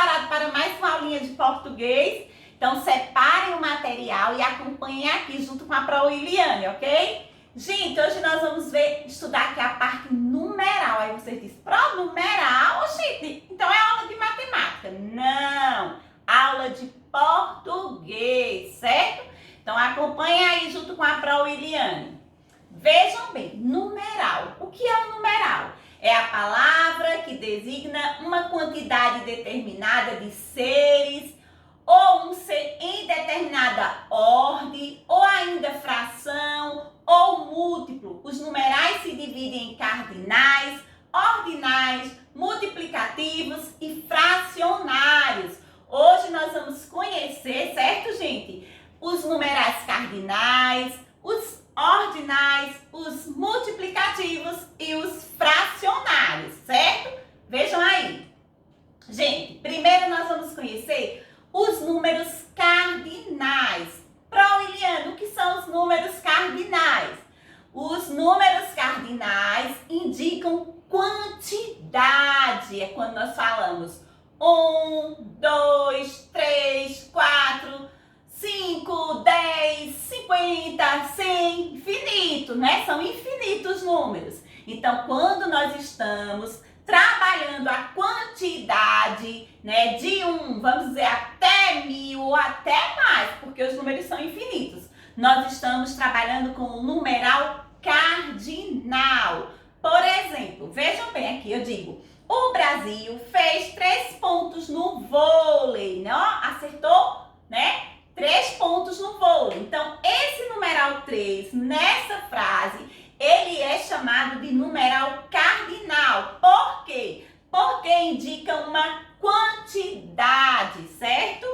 preparado para mais uma aulinha de português? Então, separem o material e acompanhem aqui junto com a Pro Liliane, ok? Gente, hoje nós vamos estudar aqui a parte numeral. Aí vocês dizem, Pro, numeral? Oh, gente, então é aula de matemática. Não, aula de português, certo? Então, acompanhem aí junto com a Pro Liliane. Vejam bem, numeral. O que é o numeral? É a palavra que designa uma quantidade determinada de seres, ou um ser em determinada ordem, ou ainda fração, ou múltiplo. Os numerais se dividem em cardinais, ordinais, multiplicativos e fracionários. Hoje nós vamos conhecer, certo, gente? Os numerais cardinais, os ordinais, os multiplicativos e os fracionários, certo? Vejam aí. Gente, primeiro nós vamos conhecer os números cardinais. Pro Liliane, o que são os números cardinais? Os números cardinais indicam quantidade. É quando nós falamos 1, 2, 3, 4, 5, 10, 50, 100, infinito, né? São infinitos números. Então, quando nós estamos trabalhando a quantidade, né, de 1, vamos dizer, até 1000 ou até mais, porque os números são infinitos, nós estamos trabalhando com o numeral cardinal. Por exemplo, vejam bem aqui, eu digo, o Brasil fez 3 pontos no vôlei, né? Ó, acertou, né? 3 pontos no vôlei. Então, esse numeral 3, nessa frase, ele é chamado de numeral cardinal. Por quê? Porque indica uma quantidade, certo?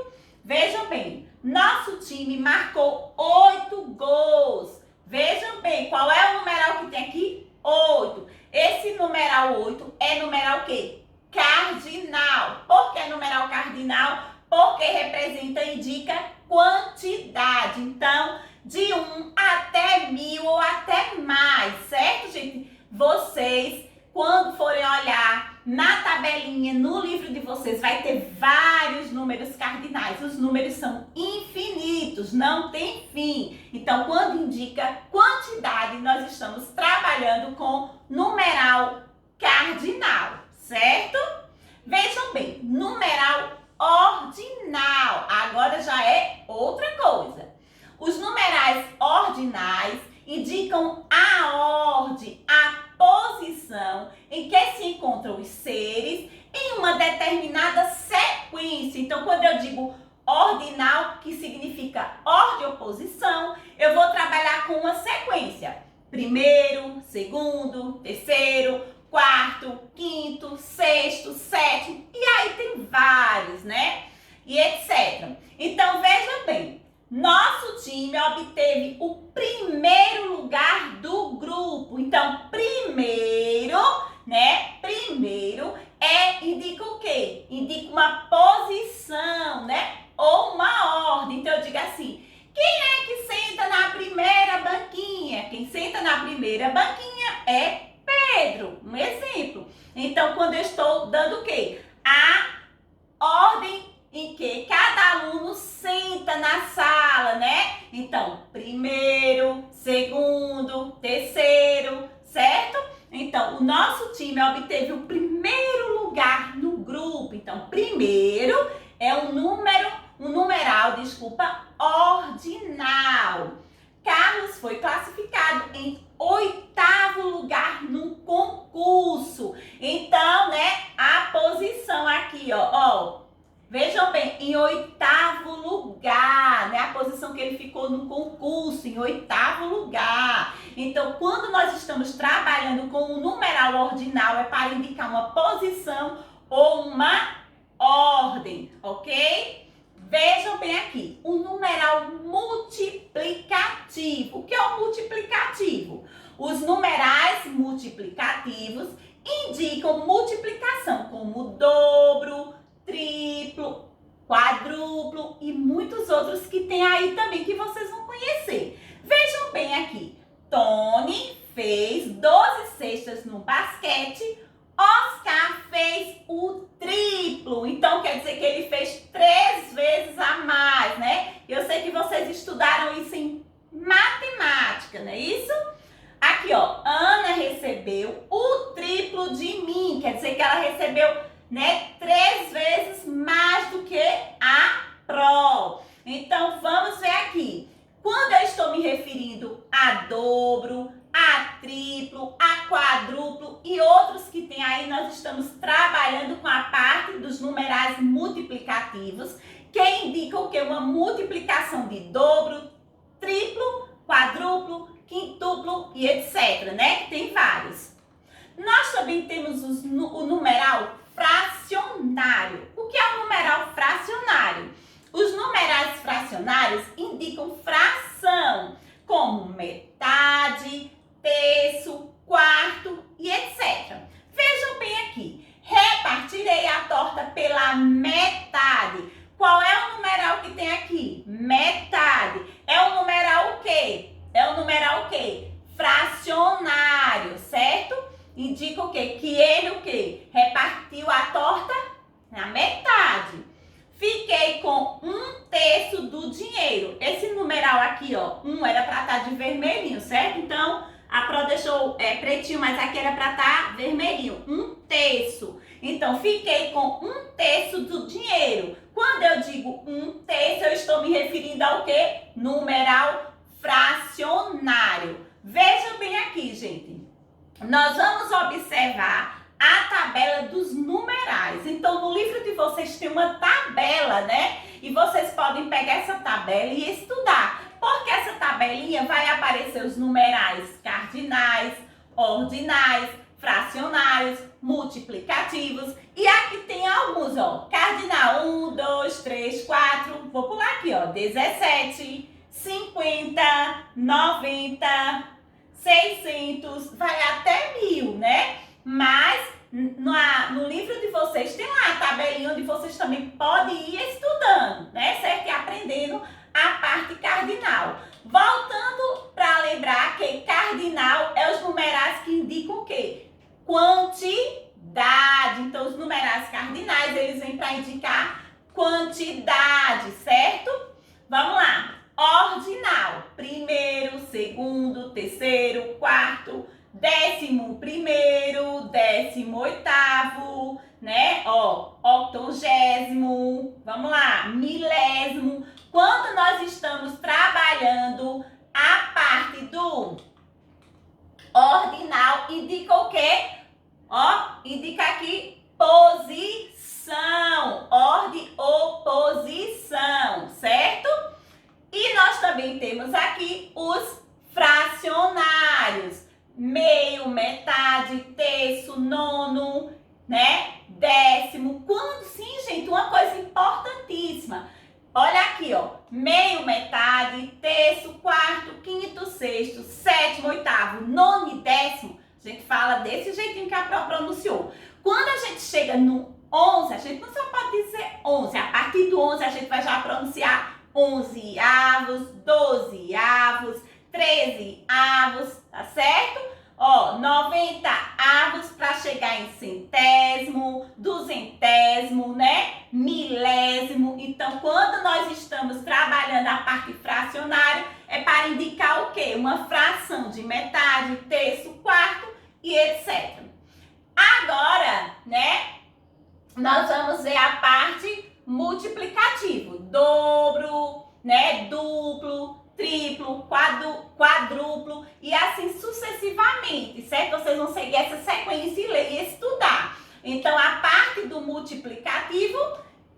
Vejam bem, nosso time marcou 8 gols. Vejam bem, qual é o numeral que tem aqui? 8. Esse numeral 8 é numeral o quê? Cardinal. Por que numeral cardinal? Porque representa e indica quantidade. Então, de 1 até 1000 ou até mais, certo, gente? Vocês, quando forem olhar na tabelinha, no livro de vocês, vai ter vários números cardinais. Os números são infinitos, não tem fim. Então, quando indica quantidade, nós estamos trabalhando com numeral cardinal, certo? Vejam bem, numeral ordinal. Agora já é outra coisa. Os numerais ordinais indicam a ordem, a posição em que se encontram os seres em uma determinada sequência. Então, quando eu digo ordinal, que significa ordem ou posição, eu vou trabalhar com uma sequência. Primeiro, segundo, terceiro, quarto, quinto, sexto, sétimo, e aí tem vários, né? E etc. Então, veja bem, nosso time obteve o primeiro lugar do grupo. Então, primeiro, né? Primeiro indica o quê? Indica uma posição, né? Ou uma ordem. Então, eu digo assim, quem é que senta na primeira banquinha? Quem senta na primeira banquinha é Pedro, um exemplo. Então, quando eu estou dando o quê? A ordem em que cada aluno senta na sala, né? Então, primeiro, segundo, terceiro, certo? Então, o nosso time obteve o primeiro lugar no grupo. Então, primeiro é um numeral, ordinal. Carlos foi classificado em 8º lugar no concurso. Então, né, a posição aqui, ó, vejam bem, em 8º lugar, né, a posição que ele ficou no concurso, em 8º lugar. Então, quando nós estamos trabalhando com o numeral ordinal, é para indicar uma posição ou uma ordem, ok? Vejam bem aqui, o numeral multiplicativo. O que é o multiplicativo? Os numerais multiplicativos indicam multiplicação, como dobro, triplo, quadruplo e muitos outros que tem aí também que vocês vão conhecer. Vejam bem aqui, Tony fez 12 cestas no basquete, Oscar fez o triplo. Então, quer dizer que quer dizer que ela recebeu, né, 3 vezes mais do que a Pro. Então, vamos ver aqui. Quando eu estou me referindo a dobro, a triplo, a quadruplo e outros que tem aí, nós estamos trabalhando com a parte dos numerais multiplicativos, que indicam o que? Uma multiplicação de dobro, triplo, quadruplo, quintuplo e etc, né? Que tem vários. Nós também temos o numeral fracionário. O que é o numeral fracionário? Os numerais fracionários indicam fração, como metade, terço, quarto e etc. Vejam bem aqui, repartirei a torta pela metade. Qual é o numeral que tem aqui? Metade. É o numeral o quê? É o numeral o quê? Fracionário, certo? Indica o quê? Que ele o quê? Repartiu a torta na metade. Fiquei com 1/3 do dinheiro. Esse numeral aqui, ó, 1 era para estar de vermelhinho, certo? Então, a Pro deixou pretinho, mas aqui era para estar vermelhinho. 1/3. Então, fiquei com 1/3 do dinheiro. Quando eu digo 1/3, eu estou me referindo ao quê? Numeral fracionário. Vejam bem aqui, gente. Nós vamos observar a tabela dos numerais. Então, no livro de vocês tem uma tabela, né? E vocês podem pegar essa tabela e estudar. Porque essa tabelinha vai aparecer os numerais cardinais, ordinais, fracionários, multiplicativos. E aqui tem alguns, ó. Cardinal 1, 2, 3, 4. Vou pular aqui, ó. 17, 50, 90, 600, vai até 1000, né? Mas no livro de vocês tem lá a tabelinha onde vocês também podem ir estudando, né? Certo? E aprendendo a parte cardinal. Voltando para lembrar que cardinal é os numerais que indicam o quê? Quantidade. Então, os numerais cardinais, eles vêm para indicar quantidade, certo? Vamos lá. Ordinal. Primeiro, segundo, terceiro, quarto, 11º, 18º, né? Ó, 80º, vamos lá, milésimo. Quando nós estamos trabalhando a parte do ordinal, indica o quê? Ó, indica aqui posição, ordem ou posição, certo? E nós também temos aqui os fracionários. Meio, metade, terço, nono, né? Décimo. Quando sim, gente, uma coisa importantíssima. Olha aqui, ó. Meio, metade, terço, quarto, quinto, sexto, sétimo, oitavo, nono e décimo. A gente fala desse jeitinho que a Pro pronunciou. Quando a gente chega no 11, a gente não só pode dizer 11. A partir do 11, a gente vai já pronunciar 11avos, 12avos, 13avos, tá certo? Ó, 90avos para chegar em centésimo, duzentésimo, né? Milésimo. Então, quando nós estamos trabalhando a parte fracionária, é para indicar o quê? Uma fração de metade, terço, quarto e etc. Agora, né? Nós vamos ver a parte multiplicativo. Dobro, né? Duplo, triplo, quadruplo e assim sucessivamente, certo? Vocês vão seguir essa sequência e ler e estudar. Então, a parte do multiplicativo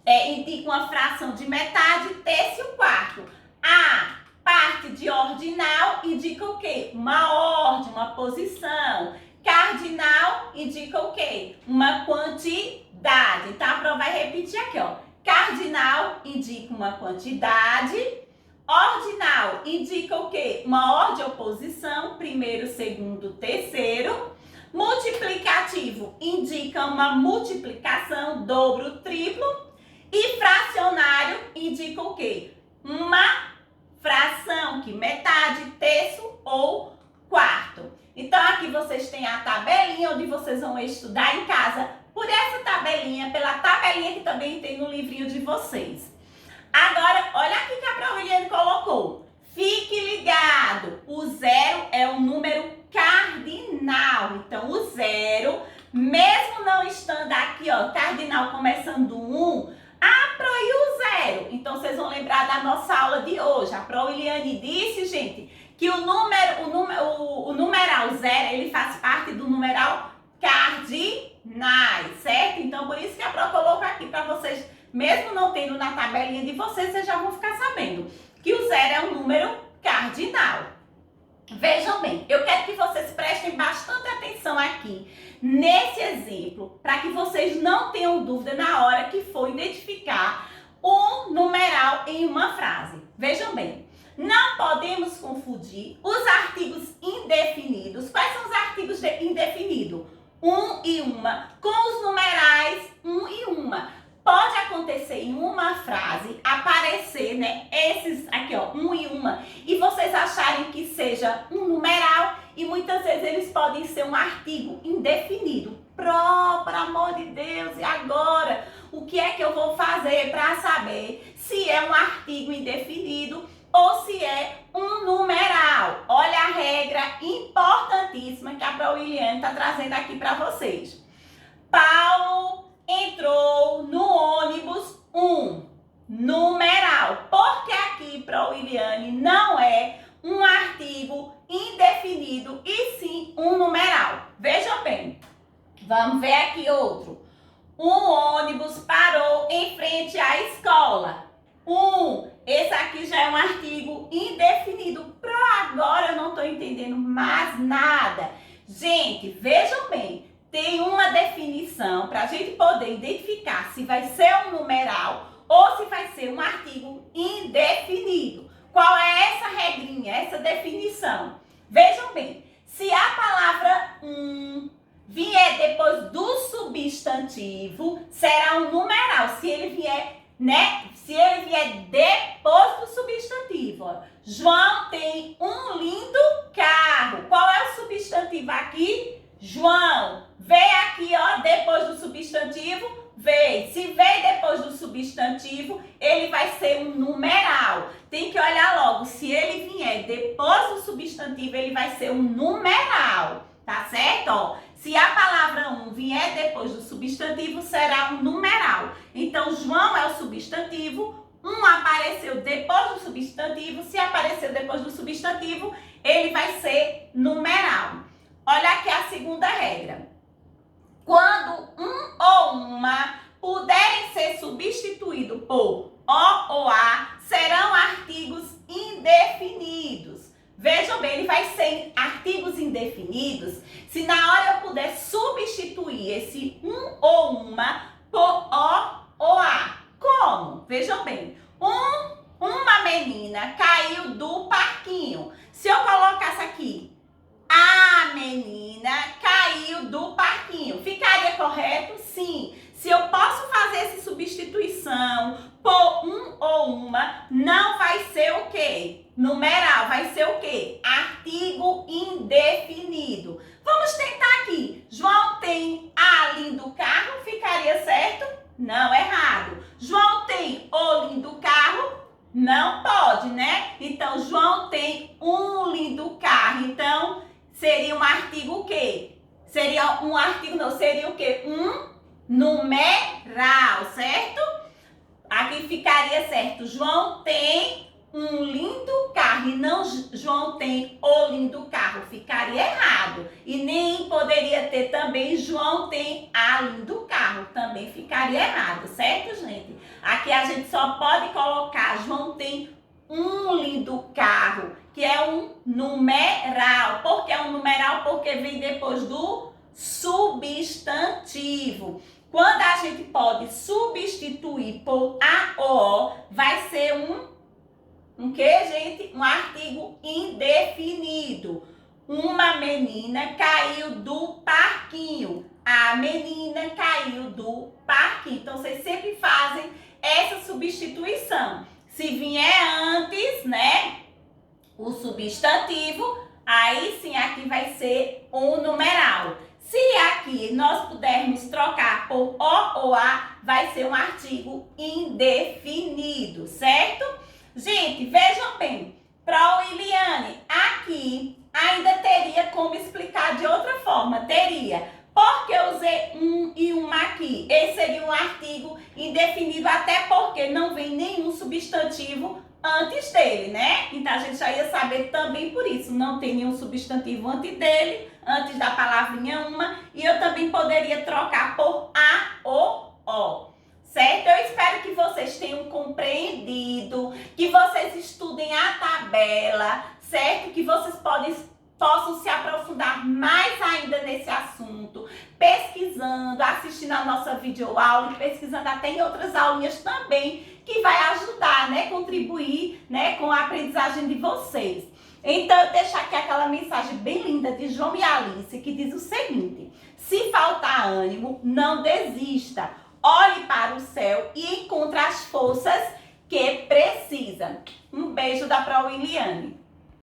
indica uma fração de metade, terço e quarto. A parte de ordinal indica o quê? Uma ordem, uma posição. Cardinal indica o quê? Uma quantidade. Então, a Pro vai repetir aqui, ó. Cardinal indica uma quantidade. Ordinal indica o quê? Uma ordem ou posição, primeiro, segundo, terceiro. Multiplicativo indica uma multiplicação, dobro, triplo. E fracionário indica o quê? Uma fração, que metade, terço ou quarto. Então, aqui vocês têm a tabelinha onde vocês vão estudar em casa por essa tabelinha, pela tabelinha que também tem no livrinho de vocês. Agora, olha aqui que a Proiliane colocou. Fique ligado, o 0 é um número cardinal. Então, o 0 mesmo não estando aqui, ó, cardinal começando 1, a Pro e o 0. Então, vocês vão lembrar da nossa aula de hoje. A Pro Iliane disse, gente, que o numeral 0, ele faz parte do numeral cardinais, certo? Então, por isso que a Pro colocou aqui para vocês, mesmo não tendo na tabelinha de vocês já vão ficar sabendo que o 0 é um número cardinal. Vejam bem, eu quero que vocês prestem bastante atenção aqui nesse exemplo, para que vocês não tenham dúvida na hora que for identificar um numeral em uma frase. Vejam bem, não podemos confundir os artigos indefinidos. Quais são os artigos indefinidos? Um e uma, com os numerais um e uma. Pode acontecer em uma frase, aparecer, né, esses aqui, ó, um e uma, e vocês acharem que seja um numeral, e muitas vezes eles podem ser um artigo indefinido. Pelo amor de Deus, e agora? O que é que eu vou fazer para saber se é um artigo indefinido ou se é um numeral? Olha a regra importantíssima que a Pro Iliane está trazendo aqui para vocês. Paulo entrou no ônibus 1, numeral, porque aqui, Pro Iliane, não é um artigo indefinido e sim um numeral. Vejam bem, vamos ver aqui outro. Um ônibus parou em frente à escola. Esse aqui já é um artigo indefinido. Pro agora eu não estou entendendo mais nada. Gente, vejam bem. Tem uma definição para a gente poder identificar se vai ser um numeral ou se vai ser um artigo indefinido. Qual é essa regrinha, essa definição? Vejam bem, se a palavra vier depois do substantivo, será um numeral. Se ele vier, né? Se ele vier depois do substantivo. Ó. João tem um lindo carro. Qual é o substantivo aqui? João. Veio aqui, ó, depois do substantivo, veio. Se veio depois do substantivo, ele vai ser um numeral. Tem que olhar logo, se ele vier depois do substantivo, ele vai ser um numeral, tá certo? Ó, se a palavra vier depois do substantivo, será um numeral. Então, João é o substantivo, apareceu depois do substantivo, se apareceu depois do substantivo, ele vai ser numeral. Olha aqui a segunda regra. Quando um ou uma puderem ser substituídos por o ou a, serão artigos indefinidos. Vejam bem, ele vai ser artigos indefinidos se na hora eu puder substituir esse um ou uma por o ou a. Como? Vejam bem, uma menina caiu do parquinho. Se eu colocasse aqui, a menina caiu do parquinho. Ficaria correto? Sim. Se eu posso fazer essa substituição por um ou uma, não vai ser o quê? Numeral. Vai ser o quê? Artigo indefinido. Vamos tentar aqui. João tem a lindo carro. Ficaria certo? Não, errado. João tem o lindo carro. Não pode, né? Então, João tem um lindo carro. Então, seria um artigo o quê? Seria um artigo, não, seria o quê? Um numeral, certo? Aqui ficaria certo. João tem um lindo carro e não João tem o lindo carro. Ficaria errado. E nem poderia ter também João tem a lindo carro. Também ficaria errado, certo, gente? Aqui a gente só pode colocar João tem um lindo carro, que é um numeral. Por que é um numeral? Porque vem depois do substantivo. Quando a gente pode substituir por a ou o, vai ser um que, gente? Um artigo indefinido. Uma menina caiu do parquinho. A menina caiu do parquinho. Então, vocês sempre fazem essa substituição. Se vier antes, né, o substantivo, aí sim aqui vai ser um numeral. Se aqui nós pudermos trocar por o ou a, vai ser um artigo indefinido, certo? Gente, vejam bem, Pro Iliane, aqui ainda teria como explicar de outra forma. Teria Por que eu usei um e uma aqui? Esse seria um artigo indefinido, até porque não vem nenhum substantivo antes dele, né? Então a gente já ia saber também por isso. Não tem nenhum substantivo antes dele, antes da palavrinha uma. E eu também poderia trocar por a ou o. Certo? Eu espero que vocês tenham compreendido, que vocês estudem a tabela, certo? Que vocês possam se aprofundar mais ainda nesse assunto, pesquisando, assistindo a nossa videoaula e pesquisando até em outras aulinhas também, que vai ajudar, né? Contribuir, né? Com a aprendizagem de vocês. Então, eu deixo aqui aquela mensagem bem linda de João e Alice, que diz o seguinte: se faltar ânimo, não desista. Olhe para o céu e encontre as forças que precisa. Um beijo da Pro Williane.